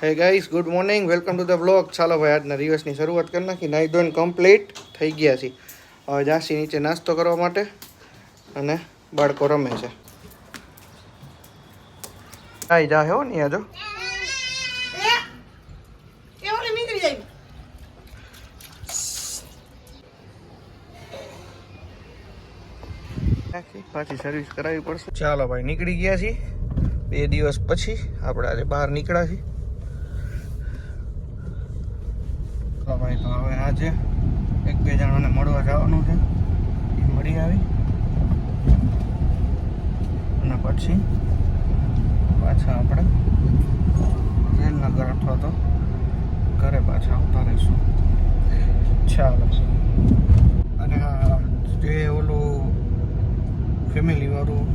હે guys, good morning, welcome to the blog. ચાલો ભાઈ, આજના દિવસની શરૂઆત કરી નાખી. નાઈ ધોઈને કમ્પ્લીટ થઈ ગયા છે. હવે જાસી નીચે નાસ્તો કરવા માટે અને બાળકો રમે છે. આઈ જા હો ની આજો પાછી સર્વિસ કરાવવી પડશે. ચાલો ભાઈ, નીકળી ગયા છીએ 2 દિવસ પછી. આપણે આજે બહાર નીકળ્યા છીએ. ભાઈ, તો હવે આજે 1-2 જણાને મળવા જવાનું છે. એ મળી આવી અને પછી પાછા આપણે રેલનગર અથવા તો ઘરે પાછા આવતા રહીશું. ચાલો. અને હા, જે ઓલું ફેમિલી વાળું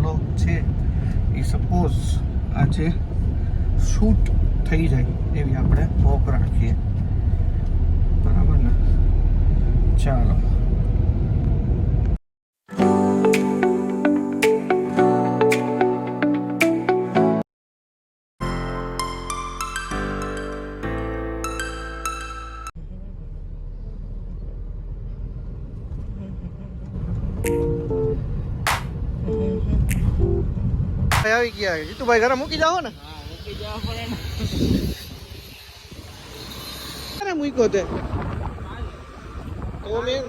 બ્લોગ છે એ સપોઝ આજે શૂટ થઈ જાય એવી આપણે હોપ રાખીએ. બરાબર ને? ચાલો. આવી ગયા જીતુભાઈ, ઘરે મૂકી જાઓ ને. મૂકી જાવ પડે. મૂક્યો તે તો મેં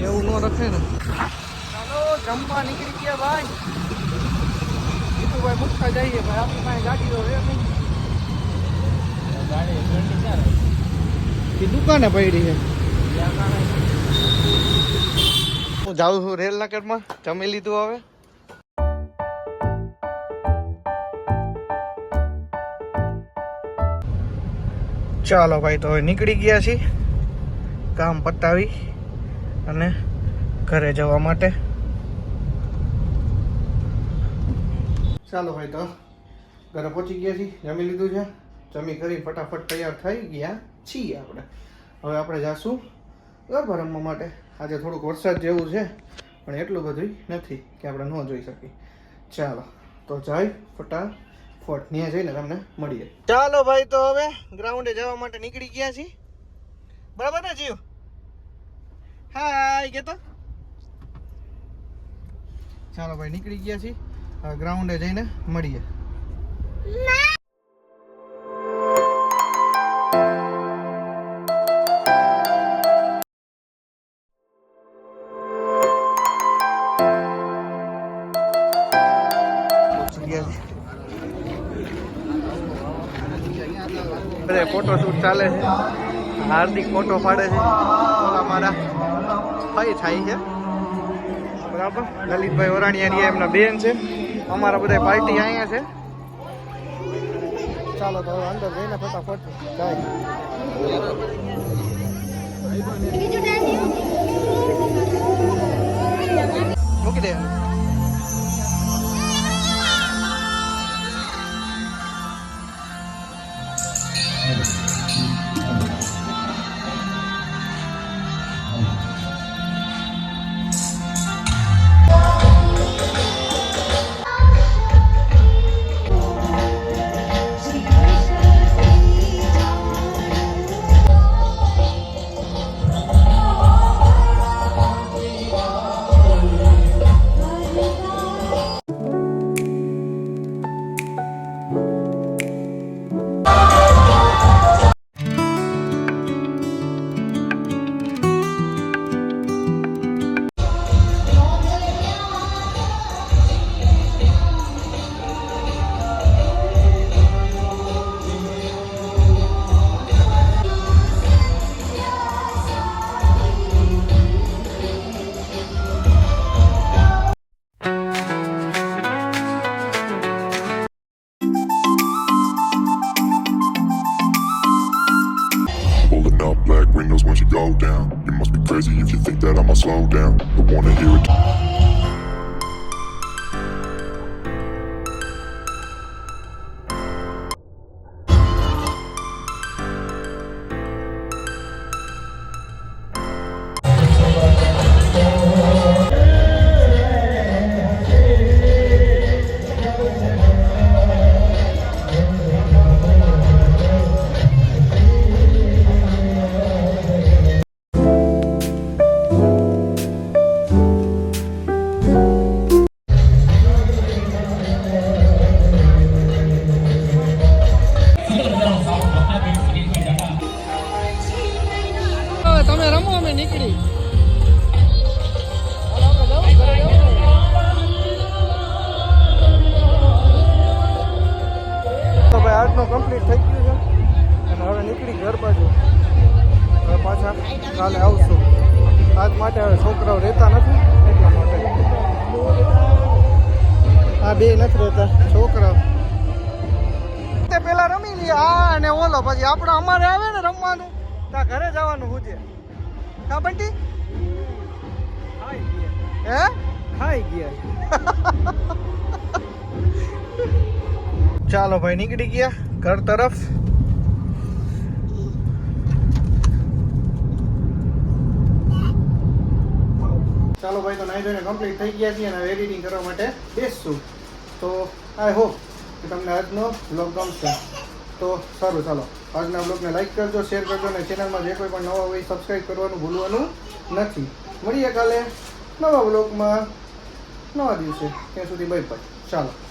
એવું ન રખે ને. ચાલો, જમવા નીકળી ગયા ભાઈ. જીતુભાઈ મૂકતા જઈએ ભાઈ. આપણી પાસે ગાડી તો રહે નહીં. દુકાને પડી છે. હું જાઉં છું રેલનગરમાં. જમી લીધું હવે. ચાલો ભાઈ, તો હવે નીકળી ગયા છીએ કામ પતાવી અને ઘરે જવા માટે. ચાલો ભાઈ, તો ઘરે પહોંચી ગયા છીએ. જમી લીધું છે. જમી કરી ફટાફટ તૈયાર થઈ ગયા છીએ આપણે. હવે આપણે જાશું ગરબા રમવા માટે. આજે થોડુંક વરસાદ જેવું છે પણ એટલું બધું નથી કે આપણે ન જોઈ શકીએ. ચાલો, તો જાય ફટાફટ ત્યાં જઈને તમને મળીએ. ચાલો ભાઈ, તો હવે ગ્રાઉન્ડે જવા માટે નીકળી ગયા છીએ. બરાબર ને જીવ? હાય કેતો. ચાલો ભાઈ, નીકળી ગયા છીએ. હવે ગ્રાઉન્ડે જઈને મળીએ. ફોટો શૂટ ચાલે છે. હાર્દિક ફોટો પાડે છે. ઓલા મારા ભાઈ થાય છે. બરાબર. લલિતભાઈ ઓરાણીયાની એમના બેન છે. અમારા બધા પાર્ટી અહીંયા છે. ચાલો, તો હવે અંદર જઈને ફટાફટ જાય. મૂકી દે. windows once you go down. You must be crazy if you think that I'ma slow down. I wanna hear it. રહેતા નથી એટલા માટે આ બે નથી રહેતા છોકરા તે પેલા રમી લઈએ આ અને ઓલો પછી આપણે અમારે આવે ને રમવાનું ત્યાં ઘરે જવાનું હું છે કા બંટી હે ખાઈ ગયા ચાલો ભાઈ નીકળી ગયા ઘર તરફ ચાલો ભાઈ તો નાઈ ધોઈને કમ્પ્લીટ થઈ ગયા છીએ અને હવે એડિટિંગ કરવા માટે બેસશું તો આઈ હોપ કે તમને આજનો બ્લોગ ગમશે તો સારું ચાલો આજના બ્લોગને લાઈક કરજો શેર કરજો અને ચેનલમાં જે કોઈ પણ નવા હોય સબસ્ક્રાઈબ કરવાનું ભૂલવાનું નથી મળીએ કાલે નવા બ્લોગમાં નવા દિવસે ત્યાં સુધી બાય બાય ચાલો